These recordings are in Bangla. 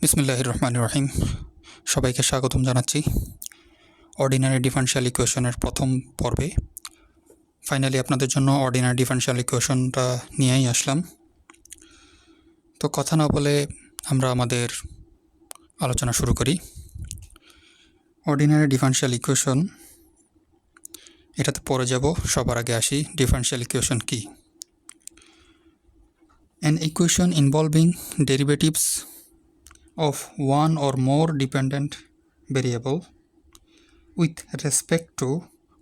বিসমিল্লাহির রহমানির রহিম। সবাইকে স্বাগতম জানাচ্ছি অর্ডিনারি ডিফারেনশিয়াল ইকুয়েশনের প্রথম পর্বে। ফাইনালি আপনাদের জন্য অর্ডিনারি ডিফারেনশিয়াল ইকুয়েশনটা নিয়েই আসলাম। তো কথা না বলে আমরা আমাদের আলোচনা শুরু করি। অর্ডিনারি ডিফারেনশিয়াল ইকুয়েশন এটাতে পড়ে যাব। সবার আগে আসি ডিফারেনশিয়াল ইকুয়েশন কি। An equation involving derivatives of one or more dependent variable with respect to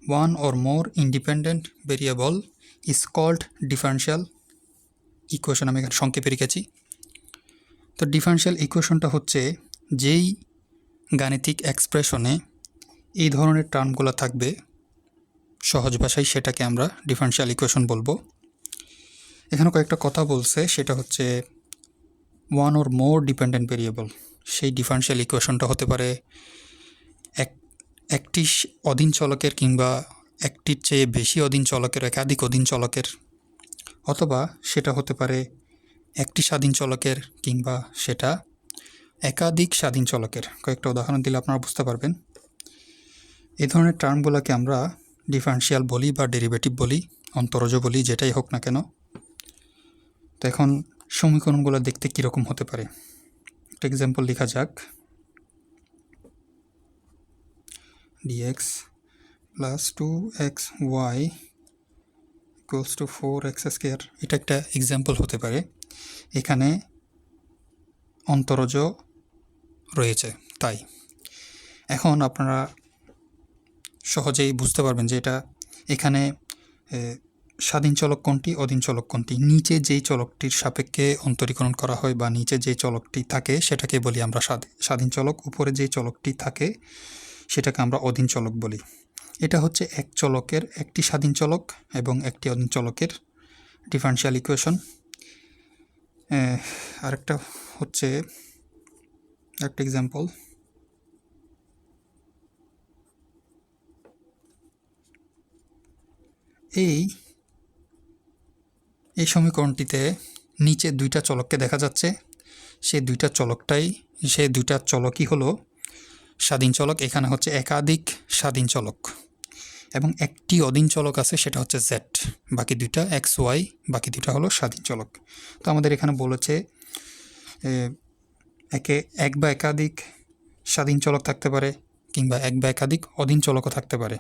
one or more independent variable is called differential equation। আমি এখানে সংক্ষেপে রেখেছি। তো ডিফারেনশিয়াল ইকুয়েশনটা হচ্ছে যেই গাণিতিক এক্সপ্রেশনে এই ধরনের টার্মগুলো থাকবে, সহজ ভাষায় সেটাকে আমরা ডিফারেনশিয়াল ইকুয়েশন বলবো। এখানে কয়েকটা কথা বলছে, সেটা হচ্ছে one or more dependent variable. সেই ডিফারেনশিয়াল ইকুয়েশনটা হতে পারে একটি অধীন চলকের কিংবা একটির চেয়ে বেশি অধীন চলকের, একাধিক অধীন চলকের, অথবা সেটা হতে পারে একটি স্বাধীন চলকের কিংবা সেটা একাধিক স্বাধীন চলকের। কয়েকটা উদাহরণ দিলে আপনারা বুঝতে পারবেন। এই ধরনের টার্মগুলোকে আমরা ডিফারেনশিয়াল বলি বা ডেরিভেটিভ বলি, অন্তরজ বলি, যেটাই হোক না কেন। তো এখন সমীকরণগুলো দেখতে কীরকম হতে পারে একটা এক্সাম্পল লেখা যাক। dx plus 2xy equals to 4x square, এটা একটা এক্সাম্পল হতে পারে। এখানে অন্তরজ রয়েছে, তাই এখন আপনারা সহজেই বুঝতে পারবেন যে এখানে স্বাধীন চলক কোনটি, অধীন চলক কোনটি। নিচে যেই চলকটির সাপেক্ষে অন্তরীকরণ করা হয় বা নিচে যে চলকটি থাকে সেটাকে বলি আমরা স্বাধীন চলক। উপরে যে চলকটি থাকে সেটাকে আমরা অধীন চলক বলি। এটা হচ্ছে এক চলকের একটি স্বাধীন চলক এবং একটি অধীন চলকের ডিফারেনশিয়াল ইকুয়েশন। আরেকটা হচ্ছে একটা এক্সাম্পল। এই সমীকরণটিতে নিচে দুইটা চলককে দেখা যাচ্ছে। সেই দুইটা চলকই হলো স্বাধীন চলক। এখানে হচ্ছে একাধিক স্বাধীন চলক এবং একটি অধীন চলক আছে, সেটা হচ্ছে জেড। বাকি দুইটা এক্স ওয়াই, বাকি দুইটা হলো স্বাধীন চলক। তো আমাদের এখানে বলেছে এক বা একাধিক স্বাধীন চলক থাকতে পারে কিংবা এক বা একাধিক অধীন চলকও থাকতে পারে।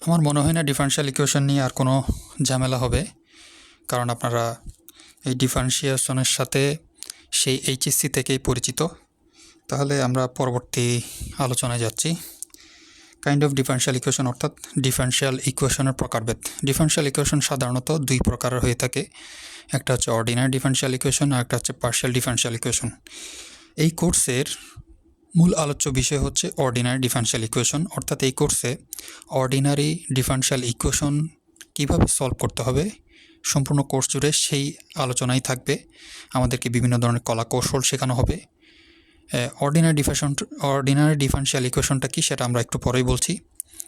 আমার মনে হয় না ডিফারেনশিয়াল ইকুয়েশন নিয়ে আর কোনো ঝামেলা হবে, কারণ আপনারা এই ডিফারেন্সিয়েশনের সাথে সেই এইচএসসি থেকেই পরিচিত। তাহলে আমরা পরবর্তী আলোচনায় যাচ্ছি। কাইন্ড অফ ডিফারেনশিয়াল ইকুয়েশন, অর্থাৎ ডিফারেনশিয়াল ইকুয়েশনের প্রকারভেদ। ডিফারেনশিয়াল ইকুয়েশন সাধারণত দুই প্রকারের হয়ে থাকে। একটা হচ্ছে অর্ডিনারি ডিফারেনশিয়াল ইকুয়েশন আর একটা হচ্ছে পার্শিয়াল ডিফারেনশিয়াল ইকুয়েশন। এই কোর্সের মূল আলোচ্য বিষয় হচ্ছে অর্ডিনারি ডিফারেনশিয়াল ইকুয়েশন, অর্থাৎ এই কোর্সে অর্ডিনারি ডিফারেনশিয়াল ইকুয়েশন কীভাবে সলভ করতে হবে সম্পূর্ণ কোর্স জুড়ে সেই আলোচনাই থাকবে। আমাদেরকে বিভিন্ন ধরনের কলা কৌশল শেখানো হবে। অর্ডিনারি ডিফারেনশিয়াল ইকুয়েশনটা কি সেটা আমরা একটু পরেই বলছি।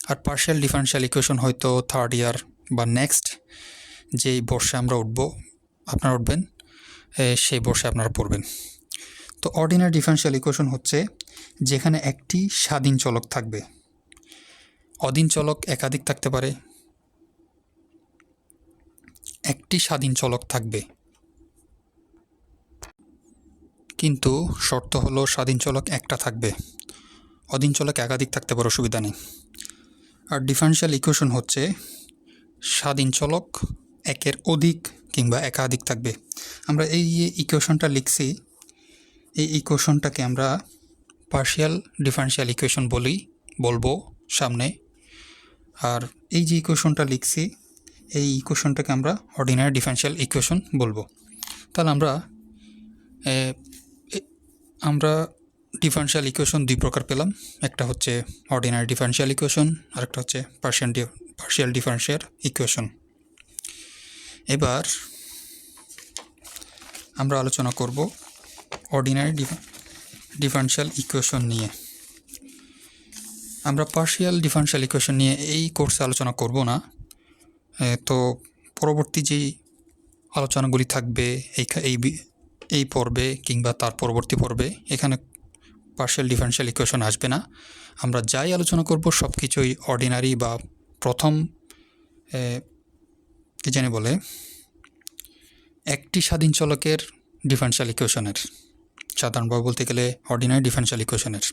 আর পার্শিয়াল ডিফারেনশিয়াল ইকুয়েশন হয়তো থার্ড ইয়ার বা নেক্সট যেই বর্ষে আমরা আপনারা উঠবেন সেই বর্ষে আপনারা পড়বেন। তো অর্ডিনারি ডিফারেনশিয়াল ইকুয়েশন হচ্ছে যেখানে একটি স্বাধীন চলক থাকবে। অধীন চলক একাধিক থাকতে পারে, একটি স্বাধীন চলক থাকবে, কিন্তু শর্ত হলো স্বাধীন চলক একটা থাকবে। অধীন চলক একাধিক থাকতে পারে, অসুবিধা নেই। আর ডিফারেনশিয়াল ইকুয়েশন হচ্ছে স্বাধীন চলক একের অধিক কিংবা একাধিক থাকবে। আমরা এই যে ইকুয়েশনটা লিখছি, এই ইকুয়েশনটাকে আমরা পার্শিয়াল ডিফারেনশিয়াল ইকুয়েশন বলবো সামনে। আর এই যে ইকুয়েশনটা লিখছি, এই ইকুয়েশনটাকে আমরা অর্ডিনারি ডিফারেনশিয়াল ইকুয়েশন বলবো। তাহলে আমরা ডিফারেনশিয়াল ইকুয়েশন দুই প্রকার পেলাম। একটা হচ্ছে অর্ডিনারি ডিফারেনশিয়াল ইকুয়েশন আর একটা হচ্ছে পার্শিয়াল ডিফারেনশিয়াল ইকুয়েশন। এবার আমরা আলোচনা করব অর্ডিনারি ডিফারেনশিয়াল ইকুয়েশন নিয়ে। আমরা পার্শিয়াল ডিফারেনশিয়াল ইকুয়েশন নিয়ে এই কোর্সে আলোচনা করব না। তো পরবর্তী যেই আলোচনাগুলি থাকবে এই এই পর্বে কিংবা তার পরবর্তী পর্বে এখানে পার্শিয়াল ডিফারেনশিয়াল ইকুয়েশন আসবে না। আমরা যাই আলোচনা করব সব কিছুই অর্ডিনারি বা প্রথম কি জানি বলে একটি স্বাধীন চলকের ডিফারেনশিয়াল ইকুয়েশনের, সাধারণভাবে বলতে গেলে অর্ডিনারি ডিফারেনশিয়াল ইকুয়েশনের।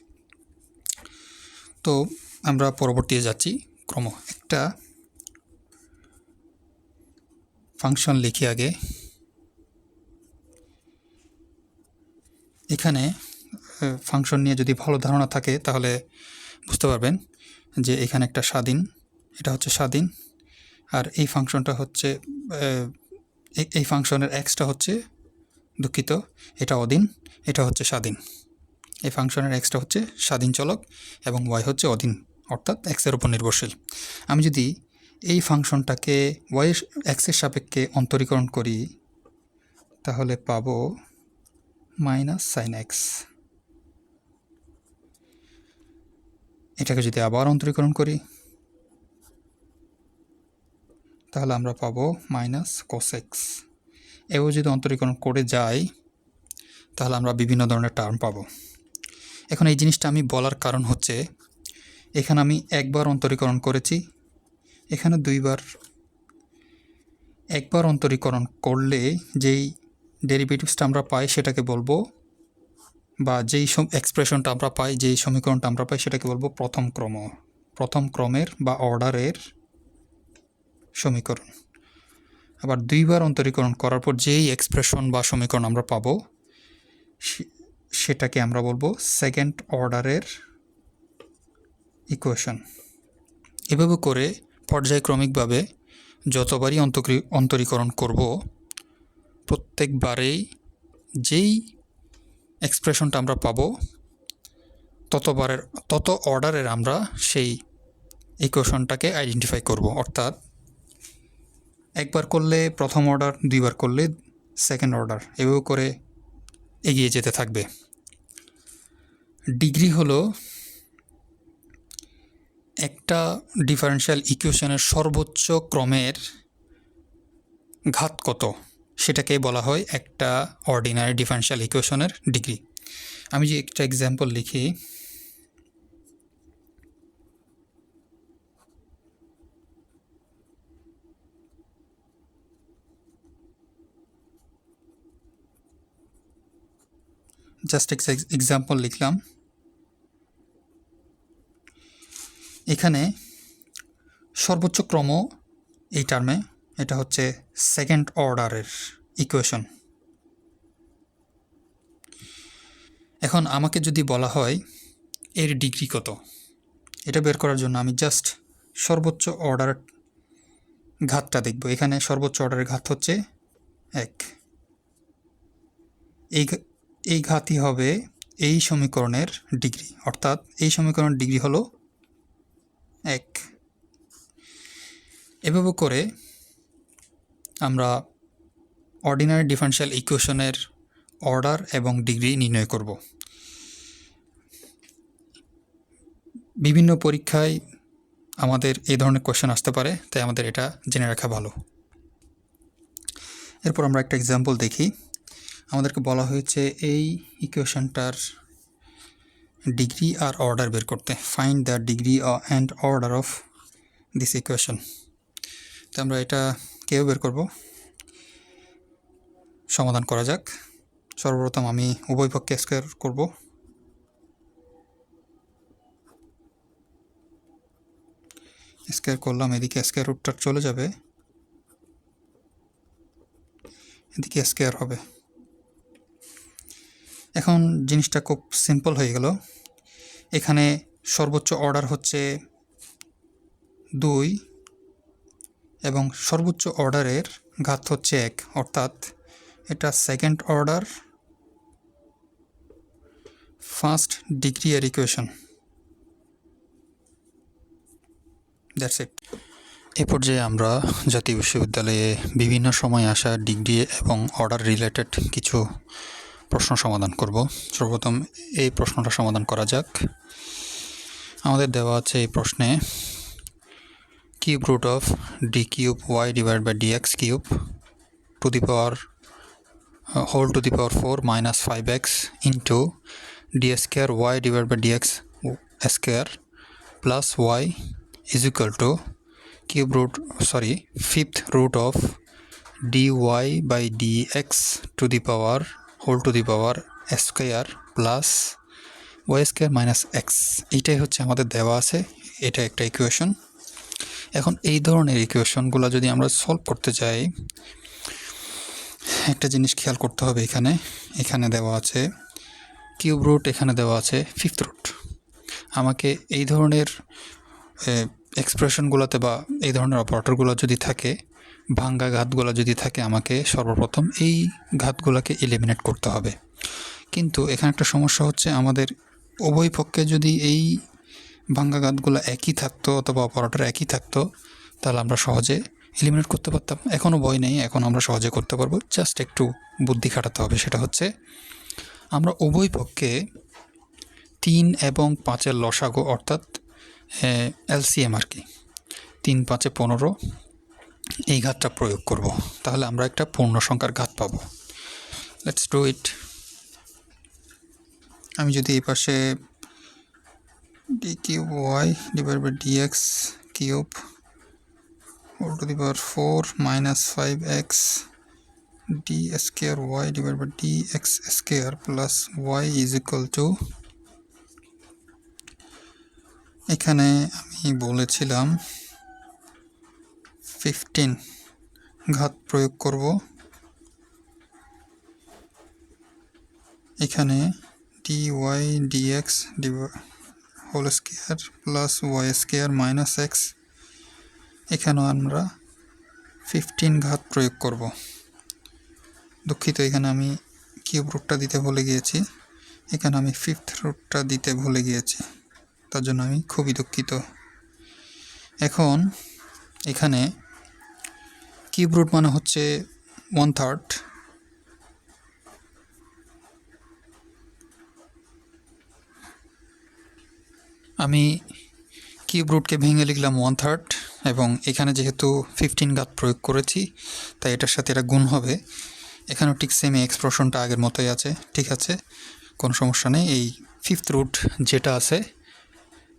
তো আমরা পরবর্তীতে যাচ্ছি। ক্রম একটা ফাংশন লিখি আগে। এখানে ফাংশন নিয়ে যদি ভালো ধারণা থাকে তাহলে বুঝতে পারবেন যে এখানে একটা স্বাধীন, এটা হচ্ছে স্বাধীন, আর এই ফাংশনটা হচ্ছে এই ফাংশনের এক্সটা হচ্ছে, দুঃখিত, এটা অধীন, এটা হচ্ছে স্বাধীন। এই ফাংশনের এক্সটা হচ্ছে স্বাধীন চলক এবং ওয়াই হচ্ছে অধীন, অর্থাৎ এক্সের উপর নির্ভরশীল। আমি যদি এই ফাংশনটাকে ওয়াই এক্সের সাপেক্ষে অন্তরীকরণ করি তাহলে পাবো মাইনাস সাইন এক্স। এটাকে যদি আবার অন্তরীকরণ করি তাহলে আমরা পাবো মাইনাস কোস এক্স। এও যদি অন্তরীকরণ করে যাই তাহলে আমরা বিভিন্ন ধরনের টার্ম পাবো। এখন এই জিনিসটা আমি বলার কারণ হচ্ছে এখানে আমি একবার অন্তরীকরণ করেছি, এখানে দুইবার। একবার অন্তরীকরণ করলে যেই ডেরিভেটিভসটা আমরা পাই সেটাকে বলবো, বা যেই এক্সপ্রেশনটা আমরা পাই, যেই সমীকরণটা আমরা পাই সেটাকে বলবো প্রথম ক্রমের বা অর্ডারের সমীকরণ। আবার দুইবার অন্তরীকরণ করার পর যেই এক্সপ্রেশন বা সমীকরণ আমরা পাবো সেটাকে আমরা বলবো সেকেন্ড অর্ডারের ইকুয়েশন। এভাবে করে পর্যায়ক্রমিকভাবে যতবারই অন্তরীকরণ করব প্রত্যেকবারেই যেই এক্সপ্রেশনটা আমরা পাবো তত অর্ডারের আমরা সেই ইকুয়েশনটাকে আইডেন্টিফাই করব। অর্থাৎ একবার করলে প্রথম অর্ডার, দুইবার করলে সেকেন্ড অর্ডার, এভাবে করে এগিয়ে যেতে থাকবে। ডিগ্রি হলো একটা ডিফারেনশিয়াল ইকুয়েশনের সর্বোচ্চ ক্রমের ঘাত কত সেটাকে বলা হয় একটা অর্ডিনারি ডিফারেনশিয়াল ইকুয়েশনের ডিগ্রি। আমি যে একটা এক্সাম্পল লিখি, জাস্ট এক্সাম্পল লিখলাম। এখানে সর্বোচ্চ ক্রম এই টার্মে, এটা হচ্ছে সেকেন্ড অর্ডারের ইকুয়েশন। এখন আমাকে যদি বলা হয় এর ডিগ্রি কত, এটা বের করার জন্য আমি জাস্ট সর্বোচ্চ অর্ডার ঘাতটা দেখব। এখানে সর্বোচ্চ অর্ডারের ঘাত হচ্ছে 1। এই ঘাতই হবে এই সমীকরণের ডিগ্রি, অর্থাৎ এই সমীকরণের ডিগ্রি হলো 1। এভাবে করে আমরা অর্ডিনারি ডিফারেনশিয়াল ইকুয়েশনের অর্ডার এবং ডিগ্রি নির্ণয় করব। বিভিন্ন পরীক্ষায় আমাদের এই ধরনের কোয়েশ্চেন আসতে পারে, তাই আমাদের এটা জেনে রাখা ভালো। এরপর আমরা একটা এক্সাম্পল দেখি। আমাদেরকে বলা হয়েছে এই ইকুয়েশনটার ডিগ্রি আর অর্ডার বের করতে। Find the degree and order of this equation. তো আমরা এটা কেউ বের করব। সমাধান করা যাক। সর্বপ্রথম আমি উভয় পক্ষে স্কোয়ার করব। স্কোয়ার করলাম, এদিকে স্কোয়ার রুটটা চলে যাবে, এদিকে স্কোয়ার হবে। এখন জিনিসটা খুব সিম্পল হয়ে গেল। এখানে সর্বোচ্চ অর্ডার হচ্ছে 2 এবং সর্বোচ্চ অর্ডারের ঘাত হচ্ছে 1, অর্থাৎ এটা সেকেন্ড অর্ডার ফার্স্ট ডিগ্রি এর ইকুয়েশন। That's it. এ পর্যায়ে আমরা জাতীয় বিশ্ববিদ্যালয়ে বিভিন্ন সময় আসা ডিগ্রি এবং অর্ডার রিলেটেড কিছু প্রশ্ন সমাধান করব। সর্বপ্রথম এই প্রশ্নটা সমাধান করা যাক। আমাদের দেওয়া আছে এই প্রশ্নে cube root of d cube y divide by dx cube to the power whole to the power 4 minus 5x into d square y divided by dx square plus y is equal to fifth root of dy by dx to the power whole to the power square plus y square minus x। এইটাই হচ্ছে আমাদের দেওয়া আছে, এটা একটা ইকুয়েশন। এখন এই ধরনের ইকুয়েশনগুলো যদি আমরা সলভ করতে চাই, একটা জিনিস খেয়াল করতে হবে। এখানে দেওয়া আছে কিউব রুট, এখানে দেওয়া আছে ফিফথ রুট। আমাকে এই ধরনের এক্সপ্রেশনগুলোতে বা এই ধরনের অপারেটরগুলো যদি থাকে, ভাঙ্গা ঘাতগুলো যদি থাকে, আমাকে সর্বপ্রথম এই ঘাতগুলোকে এলিমিনেট করতে হবে। কিন্তু এখানে একটা সমস্যা হচ্ছে, আমাদের উভয় পক্ষে যদি এই ভাঙ্গা ঘাতগুলো একই থাকতো অথবা অপারেটর একই থাকতো, তাহলে আমরা সহজে এলিমিনেট করতে পারতাম। এখনও ভয় নেই, এখন আমরা সহজে করতে পারবো, জাস্ট একটু বুদ্ধি খাটাতে হবে। সেটা হচ্ছে, আমরা উভয় পক্ষে 3 এবং 5-এর লসাগু অর্থাৎ এলসিএম আর কি, 3 5 15 এই ঘাতটা প্রয়োগ করব। তাহলে আমরা একটা পূর্ণ সংখ্যার ঘাত পাবো। Let's do it. আমি যদি এই পাশে d cube y divide by dx cube whole to the power 4 minus 5x d square y divided by dx square plus y is equal to, এখানে আমি বলেছিলাম 15 ঘাত প্রয়োগ করব। এখানে dy dx whole square plus y square minus x, এখানেও আমরা 15 ঘাত প্রয়োগ করব। দুঃখিত, এখানে আমি কিউব রুটটা দিতে ভুলে গিয়েছি, এখানে আমি ফিফথ রুটটা দিতে ভুলে গিয়েছি, তার জন্য আমি খুবই দুঃখিত। এখন এখানে কিউব রুট মানে হচ্ছে 1/3, আমি কিউব রুটকে ভেঙে লিখলাম 1/3, এবং এখানে যেহেতু 15 ঘাত প্রয়োগ করেছি, তাই এটার সাথে এটা গুণ হবে। এখানেও ঠিক সেম এক্সপ্রেশনটা আগের মতোই আছে, ঠিক আছে, কোনো সমস্যা নেই। এই ফিফথ রুট যেটা আছে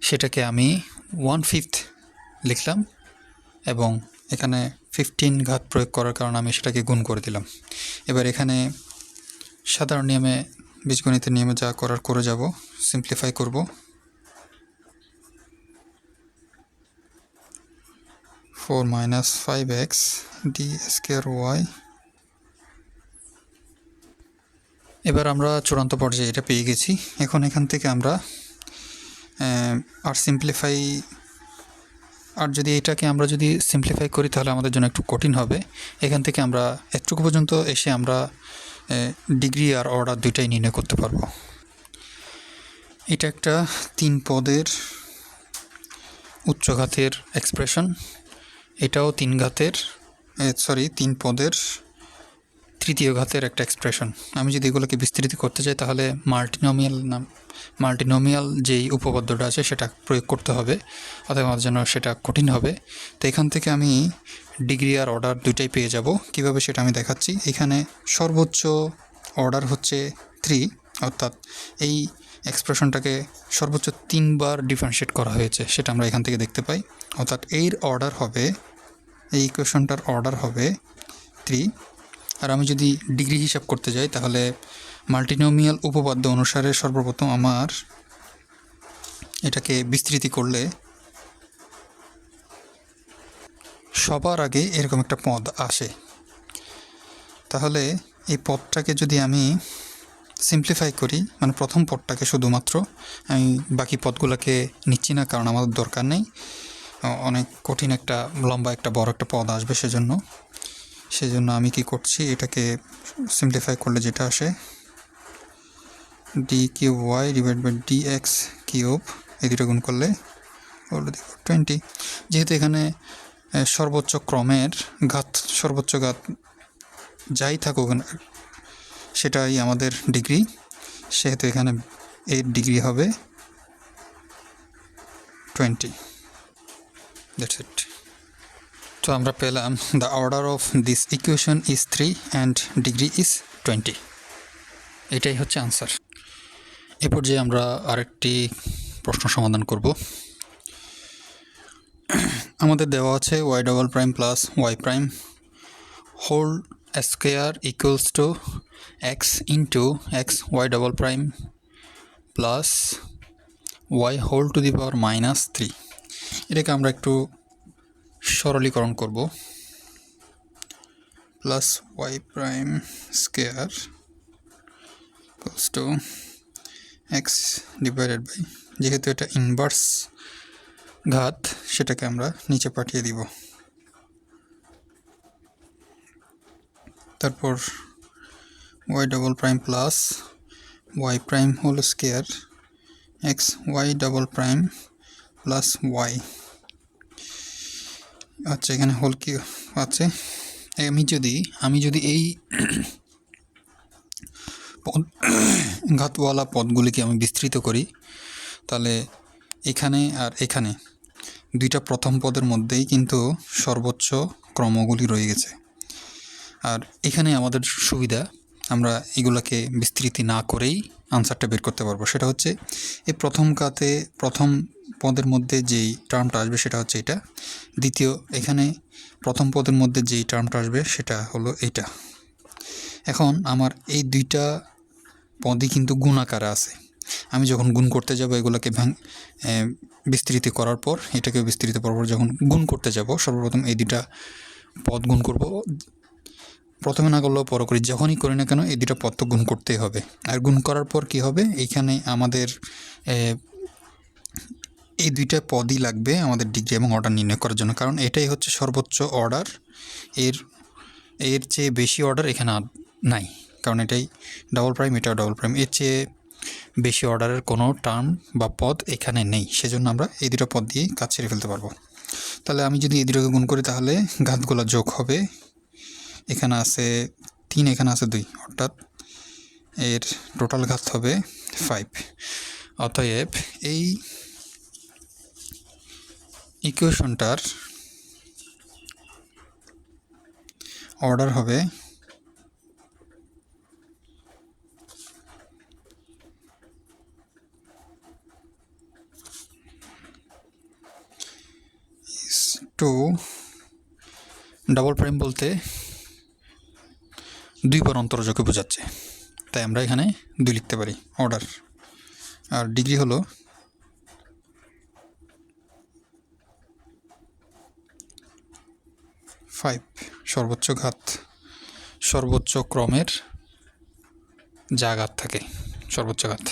সেটাকে আমি 1/5 লিখলাম, এবং এখানে 15 ঘাত প্রয়োগ করার কারণে আমি সেটাকে গুণ করে দিলাম। এবার এখানে সাধারণ নিয়মে, বীজগণিতের নিয়মে যা করার করে যাব, সিম্পলিফাই করব। 4 minus 5x d square y। এবার আমরা চূড়ান্ত পর্যায়ে এটা পেয়ে গেছি। এখন এখান থেকে আমরা যদি এটাকে আমরা যদি সিম্পলিফাই করি, তাহলে আমাদের জন্য একটু কঠিন হবে। এখান থেকে আমরা এতটুকু পর্যন্ত এসে আমরা ডিগ্রি আর অর্ডার দুইটাই নির্ণয় করতে পারবো। এটা একটা 3 পদের উচ্চঘাতের এক্সপ্রেশন, এটাও 3 পদের তৃতীয় ঘাতের একটা এক্সপ্রেশন। আমি যদি এগুলোকে বিস্তৃত করতে চাই, তাহলে মাল্টিনোমিয়াল যেই উপপাদ্যটা আছে সেটা প্রয়োগ করতে হবে, অথবা আমার জন্য সেটা কঠিন হবে। তো এখান থেকে আমি ডিগ্রি আর অর্ডার দুইটাই পেয়ে যাব। কিভাবে সেটা আমি দেখাচ্ছি। এখানে সর্বোচ্চ অর্ডার হচ্ছে 3, অর্থাৎ এই এক্সপ্রেশনটাকে সর্বোচ্চ 3 বার ডিফারেন্সিয়েট করা হয়েছে, সেটা আমরা এখান থেকে দেখতে পাই। অর্থাৎ এই ইকুয়েশনটার অর্ডার হবে 3। আর আমি যদি ডিগ্রি হিসাব করতে যাই, তাহলে মাল্টিনোমিয়াল উপপাদ্য অনুসারে সর্বপ্রথম আমার এটাকে বিস্তৃতি করলে সবার আগে এরকম একটা পদ আসে। তাহলে এই পদটাকে যদি আমি সিম্পলিফাই করি, মানে প্রথম পদটাকে শুধুমাত্র, আমি বাকি পদগুলোকে নিচ্ছি না, কারণ আমাদের দরকার নেই। অনেক কঠিন একটা লম্বা একটা বড় একটা পদ আসবে, সেজন্য আমি কি করছি, এটাকে সিম্পলিফাই করলে যেটা আসে d cube y divide by d x cube, এই দুটো গুণ করলে 20। যেহেতু এখানে সর্বোচ্চ ক্রমের সর্বোচ্চ ঘাত যাই থাকুক সেটাই আমাদের ডিগ্রি, সেহেতু এখানে 8 ডিগ্রি হবে 20। That's it. তো আমরা পেলাম the order of this equation is 3 and degree is 20। এটাই হচ্ছে আনসার। এরপর যে আমরা আরেকটি প্রশ্ন সমাধান করব। আমাদের দেওয়া আছে Y double prime plus Y prime whole square equals to X into X Y double prime plus Y whole to the power -3। এটাকে আমরা একটু সরলীকরণ করব। Plus Y prime square equals to X divided by, যেহেতু এটা ইনভার্স ঘাত সেটাকে আমরা নিচে পাঠিয়ে দিব। তারপর y double prime plus Y prime whole square x Y double prime plus y. আচ্ছা, এখানে হোল কি আছে? আমি যদি এই ঘাতওয়ালা পদগুলিকে আমি বিস্তৃত করি, তাহলে এখানে আর এখানে দুইটা প্রথম পদের মধ্যেই কিন্তু সর্বোচ্চ ক্রমগুলি রয়ে গেছে। আর এখানে আমাদের সুবিধা, আমরা এগুলোকে বিস্তৃতি না করেই আনসারটা বের করতে পারবো। সেটা হচ্ছে এই প্রথম পদের মধ্যে যেই টার্মটা আসবে সেটা হচ্ছে এটা। দ্বিতীয়, এখানে প্রথম পদের মধ্যে যেই টার্মটা আসবে সেটা হলো এইটা। এখন আমার এই দুইটা পদই কিন্তু গুণ আকারে আছে। আমি যখন গুণ করতে যাব এগুলোকে বিস্তৃতি করার পর এটাকে বিস্তৃত করার পর যখন গুণ করতে যাব, সর্বপ্রথম এই দুইটা পদ গুণ করব। প্রথমে না করলেও পরে করি, যখনই করি না কেন এই দুটো পদ তো গুণ করতেই হবে। আর গুণ করার পর কি হবে, এইখানে আমাদের এই দুইটা পদই লাগবে আমাদের ডিগ্রি এবং অর্ডার নির্ণয় করার জন্য, কারণ এটাই হচ্ছে সর্বোচ্চ অর্ডার। এর চেয়ে বেশি অর্ডার এখানে নাই, কারণ এটাই ডাবল প্রাইম, এটাও ডাবল প্রাইম। এর চেয়ে বেশি অর্ডারের কোনো টার্ম বা পদ এখানে নেই, সেজন্য আমরা এই দুটো পদ দিয়ে কাজ ছেড়ে ফেলতে পারবো। তাহলে আমি যদি এই দুটোকে গুণ করি তাহলে ঘাতগুলো যোগ হবে। এখানে আছে 3, এখানে আছে 2, অর্থাৎ এর টোটাল ঘাত হবে 5। অতএব এই ইকুয়েশনটার অর্ডার হবে 2। ডাবল প্রাইম বলতে 2 বার অন্তরজকে বোঝাচ্ছে, তাই আমরা এখানে 2 লিখতে পারি অর্ডার। আর ডিগ্রি হলো 5। সর্বোচ্চ ঘাত, সর্বোচ্চ ক্রমের যা ঘাত থাকে, সর্বোচ্চ ঘাত।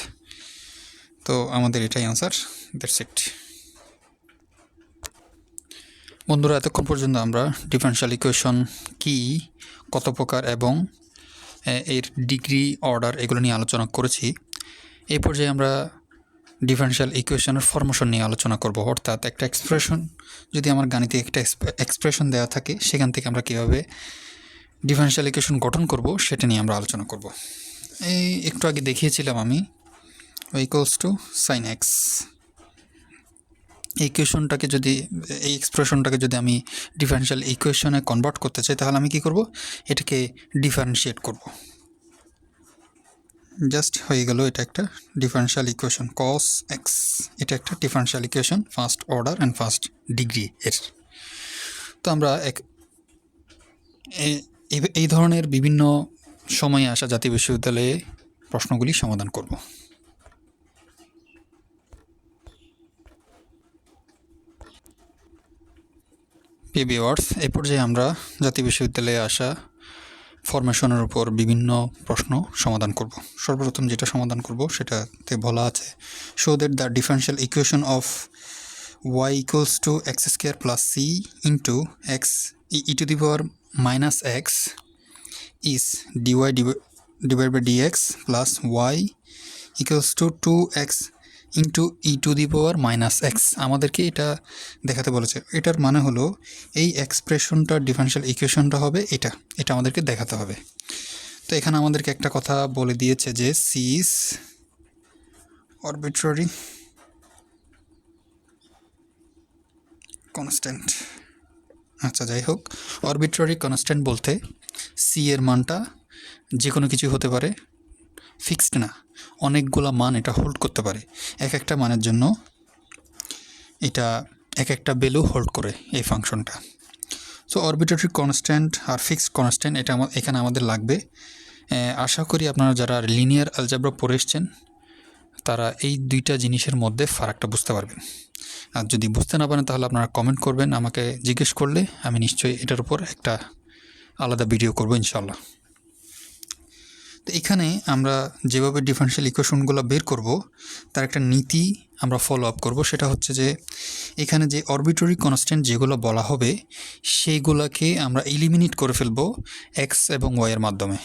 তো আমাদের এটাই আনসার। That's it. বন্ধুরা, এতক্ষণ পর্যন্ত আমরা ডিফারেনশিয়াল ইকুয়েশন কি, কত প্রকার এবং এর ডিগ্রি, অর্ডার এগুলো নিয়ে আলোচনা করেছি। এই পর্যায়ে আমরা ডিফারেনশিয়াল ইকুয়েশনের ফরমেশন নিয়ে আলোচনা করব। অর্থাৎ একটা এক্সপ্রেশন, যদি আমার গাণিতিক একটা এক্সপ্রেশন দেওয়া থাকে, সেখান থেকে আমরা কীভাবে ডিফারেনশিয়াল ইকুয়েশন গঠন করব সেটা নিয়ে আমরা আলোচনা করব। এই একটু আগে দেখিয়েছিলাম আমি ইকুয়ালস টু সাইন এক্স। এই এক্সপ্রেশনটাকে যদি আমি ডিফারেনশিয়াল ইকুয়েশনে কনভার্ট করতে চাই, তাহলে আমি কি করব, এটাকে ডিফারেন্সিয়েট করব। জাস্ট হয়ে গেল এটা একটা ডিফারেনশিয়াল ইকুয়েশন কস এক্স। এটা একটা differential equation first order and first degree এর। তো আমরা এই ধরনের বিভিন্ন সময়ে আসা জাতীয় বিশ্ববিদ্যালয়ে প্রশ্নগুলি সমাধান করব। প্রিয় ভিউয়ার্স, এই পর্যায়ে আমরা জাতীয় বিশ্ববিদ্যালয়ে আসা ফরমেশনের উপর বিভিন্ন প্রশ্ন সমাধান করব। সর্বপ্রথম যেটা সমাধান করব সেটাতে বলা আছে, show that the differential equation of y equals to x square plus c into x e to the power minus x is dy divide by dx plus y equals to 2x into e to the power minus x. আমাদেরকে এটা দেখাতে বলেছে। এটার মানে হলো এই এক্সপ্রেশনটার ডিফারেনশিয়াল ইকুয়েশনটা হবে এটা আমাদেরকে দেখাতে হবে। তো এখানে আমাদেরকে একটা কথা বলে দিয়েছে যে সি ইজ আরবিট্রারি কনস্ট্যান্ট। আচ্ছা, যাই হোক, আরবিট্রারি কনস্ট্যান্ট বলতে সি এর মানটা যে কোনো কিছু হতে পারে, ফিক্সড না, অনেকগুলা মান এটা হোল্ড করতে পারে। এক একটা মানের জন্য এটা এক একটা ভ্যালু হোল্ড করে এই ফাংশনটা। সো অরবিট্রারি কনস্ট্যান্ট আর ফিক্সড কনস্ট্যান্ট এটা এখানে আমাদের লাগবে। আশা করি আপনারা যারা লিনিয়ার অ্যালজেব্রা পড়ে এসছেন তারা এই দুইটা জিনিসের মধ্যে ফারাকটা বুঝতে পারবেন। আর যদি বুঝতে না পারেন তাহলে আপনারা কমেন্ট করবেন, আমাকে জিজ্ঞেস করলে আমি নিশ্চয়ই এটার উপর একটা আলাদা ভিডিও করব ইনশাল্লাহ। তো এখানে আমরা যেভাবে ডিফারেনশিয়াল ইকুয়েশনগুলো বের করব তার একটা নীতি আমরা ফলো আপ করব। সেটা হচ্ছে যে এখানে যে অরবিট্রারি কনস্ট্যান্ট যেগুলো বলা হবে সেইগুলোকে আমরা এলিমিনেট করে ফেলব এক্স এবং ওয়াইয়ের মাধ্যমে।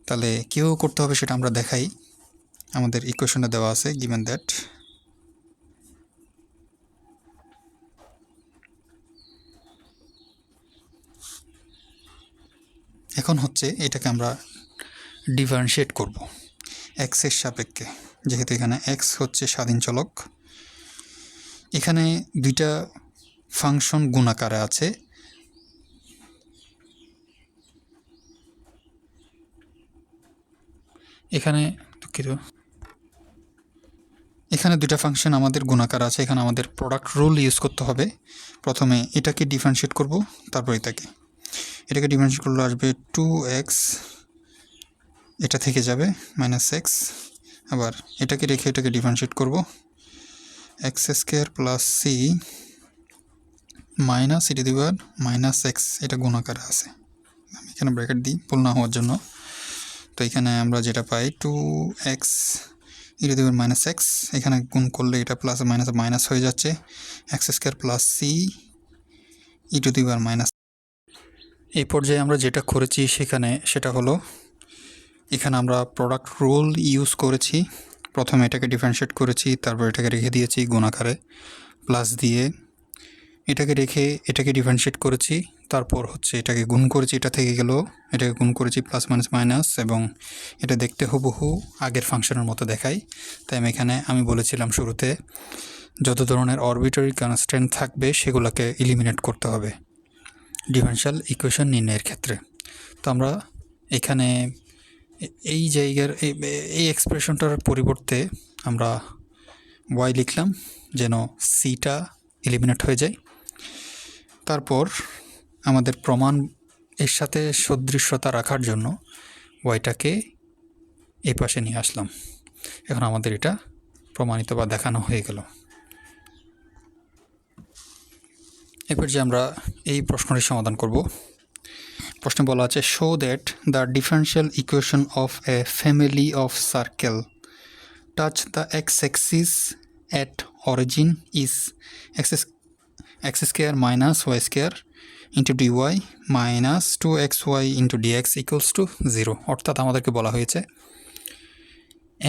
তাহলে কীভাবে করতে হবে সেটা আমরা দেখাই। আমাদের ইকুয়েশনে দেওয়া আছে গিভেন দ্যাট এখন হচ্ছে এটাকে আমরা ডিফারেন্সিয়েট করব এক্সের সাপেক্ষে, যেহেতু এখানে এক্স হচ্ছে স্বাধীন চলক। এখানে দুইটা ফাংশন গুণাকারে আছে, এখানে দুইটা ফাংশন আমাদের গুণাকার আছে। এখানে আমাদের প্রোডাক্ট রুল ইউজ করতে হবে। প্রথমে এটাকে ডিফারেন্সিয়েট করব, তারপর এটাকে ডিফারেন্সিয়েট করলে আসবে 2x, এটা থেকে যাবে -x। আবার এটাকে রেখে এটাকে ডিফারেন্সিয়েট করব, x² + c -e⁻x, এটা গুণাকারে আছে। আমি এখানে ব্র্যাকেট দিই ভুল না হওয়ার জন্য। তো এখানে আমরা যেটা পাই 2x e⁻x, এখানে গুণ করলে এটা প্লাস মাইনাস হয়ে যাচ্ছে, x² + c e⁻। এই পর্যায়ে আমরা যেটা করেছি সেটা হলো এখানে আমরা প্রোডাক্ট রুল ইউজ করেছি। প্রথমে এটাকে ডিফারেন্সিয়েট করেছি, তারপর এটাকে রেখে দিয়েছি গুণাকারে প্লাস দিয়ে, এটাকে রেখে এটাকে ডিফারেন্সিয়েট করেছি, তারপর হচ্ছে এটাকে গুণ করেছি, এটা থেকে গেল, এটাকে গুণ করেছি প্লাস মাইনাস, এবং এটা দেখতে হুবহু আগের ফাংশনের মতো দেখাই। তাই আমি বলেছিলাম শুরুতে যত ধরনের অরবিট্রারি কনস্ট্যান্ট থাকবে সেগুলোকে এলিমিনেট করতে হবে ডিফারেনশিয়াল ইকুয়েশন নির্ণয়ের ক্ষেত্রে। তো আমরা এখানে এই জায়গার এই এক্সপ্রেশনটার পরিবর্তে আমরা ওয়াই লিখলাম যেন সিটা এলিমিনেট হয়ে যায়। তারপর আমাদের প্রমাণ এর সাথে সদৃশ্যতা রাখার জন্য ওয়াইটাকে এই পাশে নিয়ে আসলাম। এখন আমাদের এটা প্রমাণিত বা দেখানো হয়ে গেল। এরপর যে আমরা এই প্রশ্নটি সমাধান করব। প্রশ্নে বলা আছে show that the differential equation of A family of circle touch the x Axis at origin is x² - y² into dy -2xy into dx = 0। অর্থাৎ আমাদেরকে বলা হয়েছে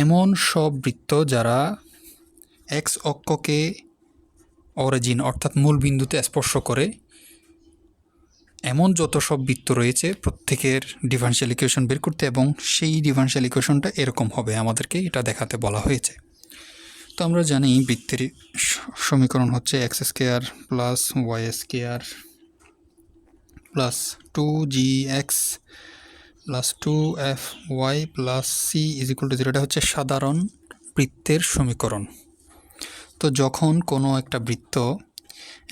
এমন সব বৃত্ত যারা এক্স অক্ষকে অরিজিন অর্থাৎ মূল বিন্দুতে স্পর্শ করে, এমন যত সব বৃত্ত রয়েছে প্রত্যেকের ডিফারেনশিয়াল ইকুয়েশন বের করতে, এবং সেই ডিফারেনশিয়াল ইকুয়েশনটা এরকম হবে আমাদেরকে এটা দেখাতে বলা হয়েছে। তো আমরা জানি বৃত্তের সমীকরণ হচ্ছে x² + y² + 2gx + 2fy + c = 0। এটা হচ্ছে সাধারণ বৃত্তের সমীকরণ। তো যখন কোনো একটা বৃত্ত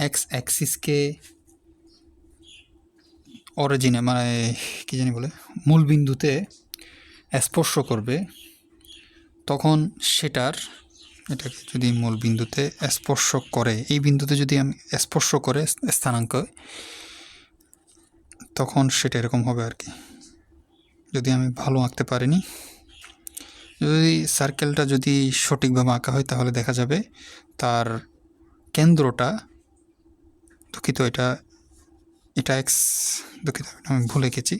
এক্স অ্যাক্সিসকে অরিজিনে মূল বিন্দুতে স্পর্শ করবে, তখন এটাকে যদি মূল বিন্দুতে স্পর্শ করে, এই বিন্দুতে যদি আমি স্পর্শ করে স্থানাঙ্ক, তখন সেটা এরকম হবে আর কি। যদি আমি ভালো আঁকতে পারিনি, যদি সার্কেলটা যদি সঠিকভাবে আঁকা হয় তাহলে দেখা যাবে তার কেন্দ্রটা, আমি ভুলে গেছি,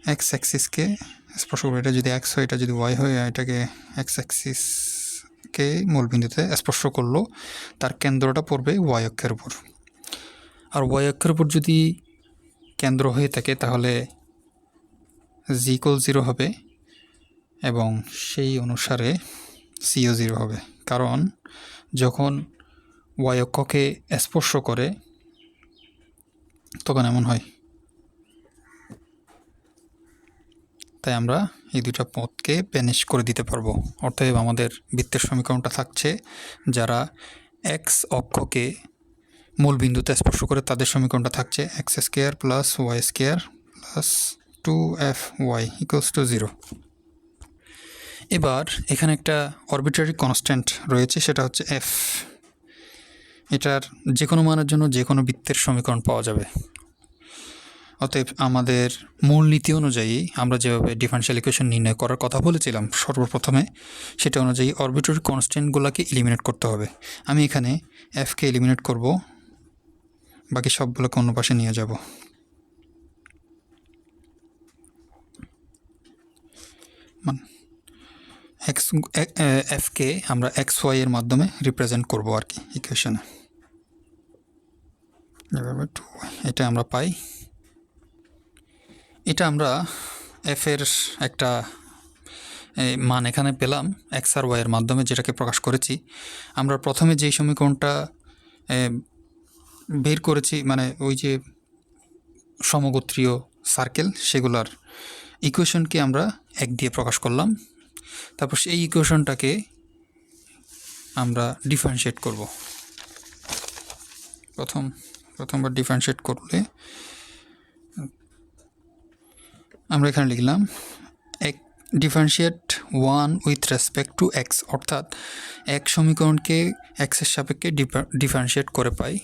এক্স অ্যাক্সিসকে স্পর্শ করবে। এটা যদি এক্স হয়, এটা যদি ওয়াই হয়, এটাকে এক্স অ্যাক্সিসকে মূল বিন্দুতে স্পর্শ করলো, তার কেন্দ্রটা পড়বে ওয়াই অক্ষের উপর। আর ওয়াই অক্ষের উপর যদি কেন্দ্র হয়ে থাকে তাহলে জি = 0 হবে, এবং সেই অনুসারে সিও 0 হবে। কারণ যখন ওয়াই অক্ষকে স্পর্শ করে তখন এমন হয়, তাই আমরা এই দুটা পদকে ব্যানিশ করে দিতে পারবো। অতএব আমাদের বৃত্তের সমীকরণটা থাকছে, যারা এক্স অক্ষকে মূল বিন্দুতে স্পর্শ করে তাদের সমীকরণটা থাকছে x square plus y square plus 2FY = 0। এবার এখানে একটা আরবিট্রারি কনস্ট্যান্ট রয়েছে, সেটা হচ্ছে এফ। এটার যে কোনো মানের জন্য যে কোনো বৃত্তের সমীকরণ পাওয়া যাবে। অতএব আমাদের মূল নীতি অনুযায়ী আমরা যেভাবে ডিফারেনশিয়াল ইকুয়েশন নির্ণয় করার কথা বলেছিলাম সর্বপ্রথমে, সেটা অনুযায়ী আরবিট্রারি কনস্ট্যান্টগুলোকে এলিমিনেট করতে হবে। আমি এখানে এফকে এলিমিনেট করব, বাকি সবগুলোকে অন্য পাশে নিয়ে যাব। এফকে আমরা এক্স ওয়াই এর মাধ্যমে রিপ্রেজেন্ট করব আর কি ইকুয়েশনে। এটা আমরা পাই, এটা আমরা এফ এর একটা মান এখানে পেলাম এক্স আর ওয়াই এর মাধ্যমে, যেটাকে প্রকাশ করেছি। আমরা প্রথমে যেই সমীকরণটা বের করেছি, মানে ওই যে সমগোত্রীয় সার্কেল, সেগুলার ইকুয়েশনকে আমরা এক দিয়ে প্রকাশ করলাম। তারপর সেই ইকুয়েশনটাকে আমরা ডিফারেন্সিয়েট করব। প্রথমবার ডিফারেন্সিয়েট করলে আমরা এখানে লিখলাম differentiate 1 with respect to x, অর্থাৎ এক সমীকরণকে এক্সের সাপেক্ষে ডিফারেন্সিয়েট করে পাই।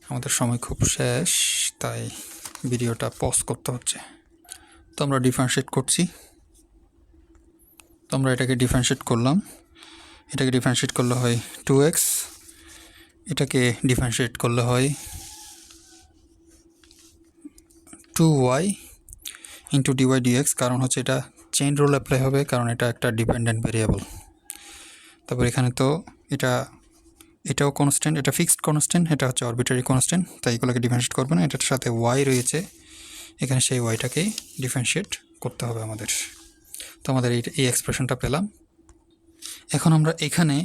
আমাদের সময় খুব শেষ, তাই ভিডিওটা পজ করতে হচ্ছে। তো আমরা ডিফারেন্সিয়েট করছি, তো আমরা এটাকে ডিফারেন্সিয়েট করলাম। এটাকে ডিফারেন্সিয়েট করলে হয় 2x, এটাকে ডিফারেন্সিয়েট করলে হয় 2y ইন্টু dy dx, কারণ হচ্ছে এটা চেইন রুল অ্যাপ্লাই হবে, কারণ এটা একটা ডিপেন্ডেন্ট ভেরিয়েবল। তারপর এখানে তো এটাও কনস্ট্যান্ট, এটা ফিক্সড কনস্ট্যান্ট, এটা হচ্ছে আরবিট্রারি কনস্ট্যান্ট, তাই এগুলোকে ডিফারেন্সিয়েট করবে না। এটার সাথে y রয়েছে, এখানে সেই ওয়াইটাকেই ডিফারেন্সিয়েট করতে হবে আমাদের। তো আমাদের এই এক্সপ্রেশনটা পেলাম। এখন আমরা এখানে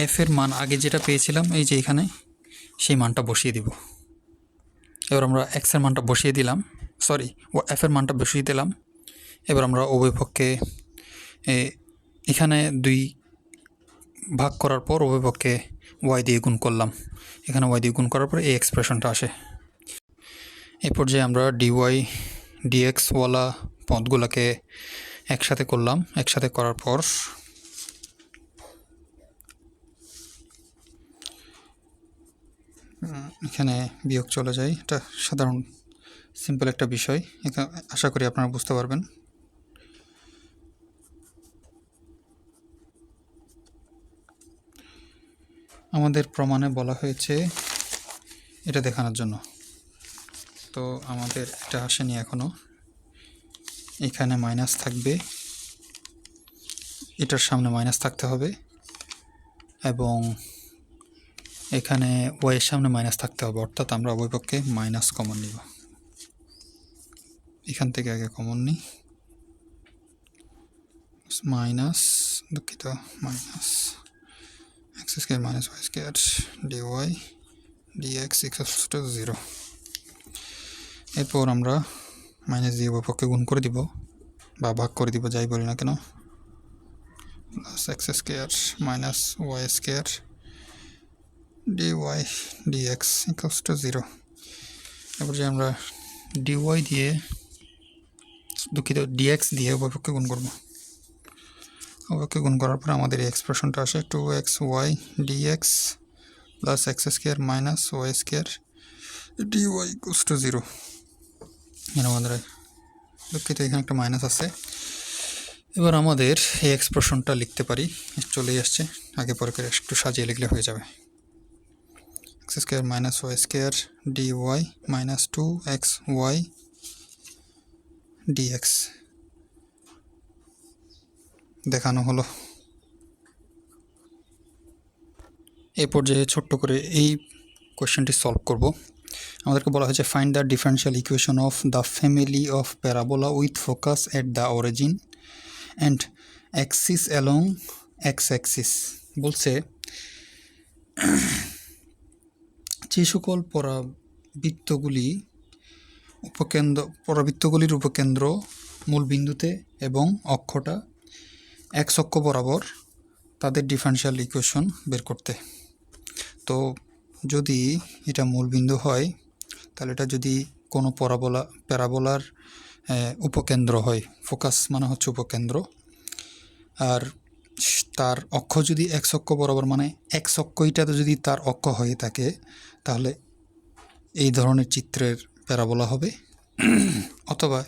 এফ এর মান আগে যেটা পেয়েছিলাম, এই যে এখানে, সেই মানটা বসিয়ে দিব। এবার আমরা এক্সের মানটা বসিয়ে দিলাম, এফ এর মানটা বসিয়ে দিলাম। এবার আমরা উভয় পক্ষে এখানে 2 ভাগ করার পর উভয় পক্ষে ওয়াই দিয়ে গুণ করলাম। এখানে ওয়াই দিয়ে গুণ করার পর এই এক্সপ্রেশনটা আসে। এই পর্যায়ে আমরা ডিওয়াই ডিএক্সওয়ালা পদগুলোকে একসাথে করলাম। একসাথে করার পর এখানে বিয়োগ চলে যায়। এটা সাধারণ সিম্পল একটা বিষয়, আশা করি আপনারা বুঝতে পারবেন। আমাদের প্রমাণে বলা হয়েছে এটা দেখানোর জন্য, তো আমাদের এটা আসেনি এখনও। এখানে মাইনাস থাকবে, এটার সামনে মাইনাস থাকতে হবে, এবং এখানে ওয়াইয়ের সামনে মাইনাস থাকতে হবে, অর্থাৎ আমরা উভয় পক্ষে মাইনাস কমন নিব। এখান থেকে আগে কমন নিই, মাইনাস, দুঃখিত, minus x square minus y square dy dx = 0। এরপর আমরা মাইনাস দিয়ে উভয় পক্ষে গুণ করে দিব বা ভাগ করে দিব, যাই বলি না কেন, plus x square minus y square dy dx = 0। এরপর যে আমরা ডিওয়াই দিয়ে, দুঃখিত, ডিএক্স দিয়ে উভয় পক্ষে গুণ করব। উভয়কে গুণ করার পর আমাদের এই এক্সপ্রেশনটা আসে 2xy dx plus x square minus y square dy = 0। আমাদের, দুঃখিত, এখানে একটা মাইনাস আছে। এবার আমাদের এই এক্সপ্রেশনটা লিখতে পারি, চলেই আসছে, আগে পরে করে একটু সাজিয়ে লিখলে হয়ে যাবে। X square minus y square dy minus 2xy dx দেখানো হলো। এই পর্যায়ে ছোট্ট করে এই কোয়েশ্চেনটি সলভ করব। আমাদেরকে বলা হয়েছে find the differential equation of the family of parabola with focus at the origin and Axis along x Axis. বলছে যে সকল পরাবৃত্তগুলির উপকেন্দ্র মূল বিন্দুতে এবং অক্ষটা এক্স অক্ষ বরাবর তাদের ডিফারেনশিয়াল ইকুয়েশন বের করতে। তো যদি এটা মূল বিন্দু হয় তাহলে এটা যদি কোনো প্যারাবোলার উপকেন্দ্র হয়, ফোকাস মানে হচ্ছে উপকেন্দ্র, আর তার অক্ষ যদি এক্স অক্ষ বরাবর মানে এক্স অক্ষইটাতে যদি তার অক্ষ হয়ে থাকে তাহলে এই ধরনের চিত্রের প্যারাবোলা হবে অথবা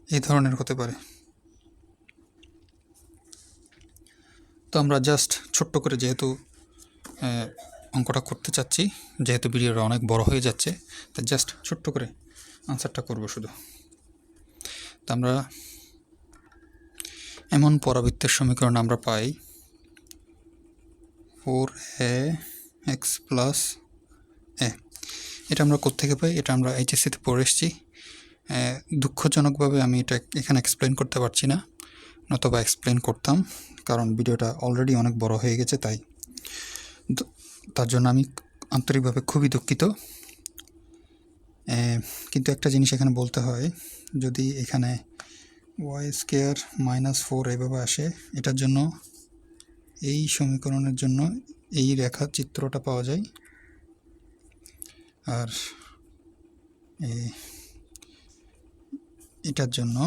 এই ধরনের হতে পারে। তো আমরা জাস্ট ছোট্ট করে, যেহেতু অঙ্কটা করতে চাচ্ছি, যেহেতু ভিডিওটা অনেক বড় হয়ে যাচ্ছে, তাই জাস্ট ছোট্ট করে আনসারটা করব শুধু। তো আমরা এমন পরাবৃত্তের সমীকরণ আমরা পাই 4ax প্লাস এ। এটা আমরা কোত্থেকে পাই? এটা আমরা এইচএসসিতে পড়ে এসেছি। দুঃখজনকভাবে আমি এটা এখানে এক্সপ্লেন করতে পারছি না, নতবা এক্সপ্লেন করতাম, কারণ ভিডিওটা অলরেডি অনেক বড় হয়ে গেছে, তার জন্য আমি আন্তরিকভাবে খুবই দুঃখিত। কিন্তু একটা জিনিস এখানে বলতে হয়, যদি এখানে y² - 4 এভাবে আসে, এটার জন্য এই সমীকরণের জন্য এই রেখাচিত্রটা পাওয়া যায়, আর এটার জন্য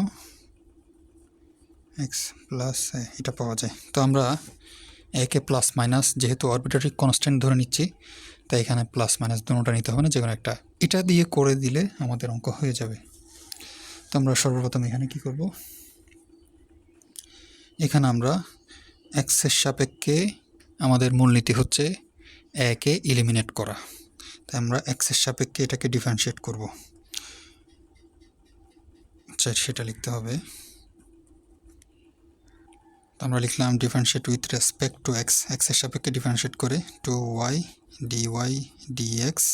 x প্লাস এটা পাওয়া যায়। তো আমরা একে প্লাস মাইনাস, যেহেতু আরবিট্রারি কনস্ট্যান্ট ধরে নিচ্ছি, তাই এখানে প্লাস মাইনাস দুটোটা নিতে হবে না, যে কোনো একটা। এটা দিয়ে করে দিলে আমাদের অঙ্ক হয়ে যাবে। তো আমরা সর্বপ্রথম এখানে কি করব, এখানে আমরা এক্সের সাপেক্ষে আমাদের মূলনীতি হচ্ছে একে এলিমিনেট করা, তাই আমরা এক্সের সাপেক্ষে এটাকে ডিফারেন্সিয়েট করব। আচ্ছা, সেটা লিখতে হবে। আমরা লিখলাম differentiate with respect to x, এক্সের সাপেক্ষে ডিফারেন্সিয়েট করে টু ওয়াই ডিওয়াই ডিএক্স।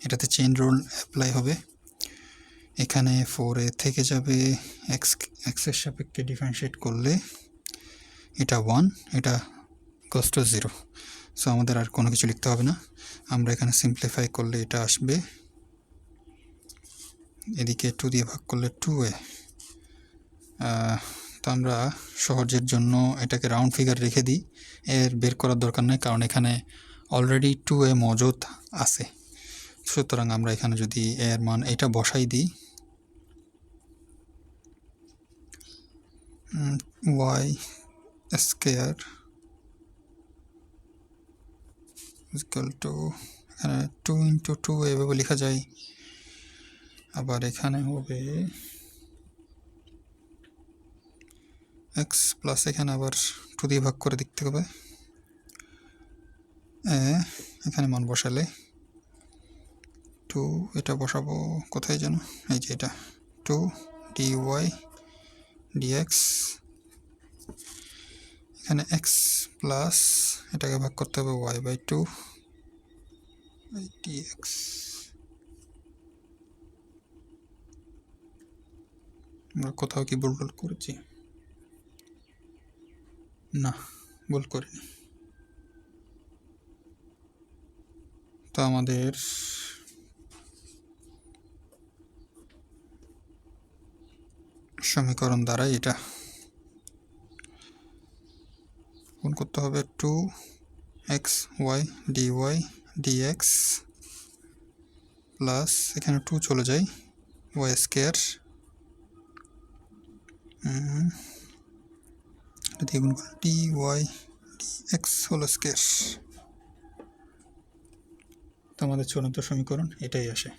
এটাতে চেইন রুল অ্যাপ্লাই হবে। এখানে 4a থেকে যাবে, এক্সের সাপেক্ষে ডিফারেন্সিয়েট করলে এটা 1, এটা গোস টু 0। সো আমাদের আর কোনো কিছু লিখতে হবে না। আমরা এখানে সিম্পলিফাই করলে এটা আসবে, এদিকে 2 দিয়ে ভাগ করলে 2a। তো আমরা সহজের জন্য এটাকে রাউন্ড ফিগার রেখে দিই, এর বের করার দরকার নেই, কারণ এখানে অলরেডি 2a মজুদ আছে। সুতরাং আমরা এখানে যদি এর মান এটা বসাই দিই, y² ইকুয়াল টু, এখানে 2 × 2 এভাবে লেখা যায়। আবার এখানে হবে x প্লাস, এখানে আবার 2 দিয়ে ভাগ করে দেখতে হবে। এখানে মান বসালে 2, এটা বসাবো কোথায় যেন, এই যে এটা 2 dy dx, এখানে x প্লাস এটাকে ভাগ করতে হবে y/2 dx। আমরা কোথাও কি ভুল করেছি? না, ভুল করিনি। তো আমাদের সমীকরণ দ্বারা এটা গুণ করতে হবে 2xy dy dx প্লাস, এখানে 2 চলে যায়, y² দিয়ে গুণ করে dy dx হোল স্কয়ার। তো আমাদের চূড়ান্ত সমীকরণ এটাই আসে।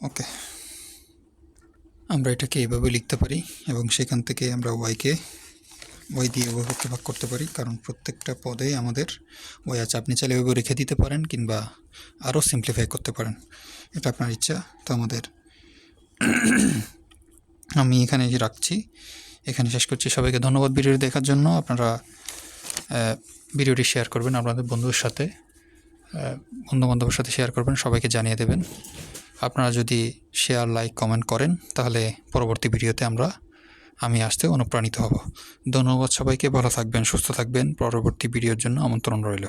ওকে, আমরা এটাকে এভাবে লিখতে পারি এবং সেখান থেকে আমরা ওয়াই দিয়ে ওভাবে ভাগ করতে পারি, কারণ প্রত্যেকটা পদে আমাদের ওয়াই আছে। আপনি চাইলে ওইভাবে রেখে দিতে পারেন কিংবা আরও সিম্পলিফাই করতে পারেন, এটা আপনার ইচ্ছা। তো আমাদের আমি এখানে রাখছি, এখানে শেষ করছি। সবাইকে ধন্যবাদ ভিডিওটি দেখার জন্য। আপনারা ভিডিওটি শেয়ার করবেন আপনাদের বন্ধুবান্ধবের সাথে শেয়ার করবেন, সবাইকে জানিয়ে দেবেন। আপনারা যদি শেয়ার, লাইক, কমেন্ট করেন তাহলে পরবর্তী ভিডিওতে আমি আসতে অনুপ্রাণিত হব। ধন্যবাদ সবাইকে, ভালো থাকবেন, সুস্থ থাকবেন। পরবর্তী ভিডিওর জন্য আমন্ত্রণ রইল।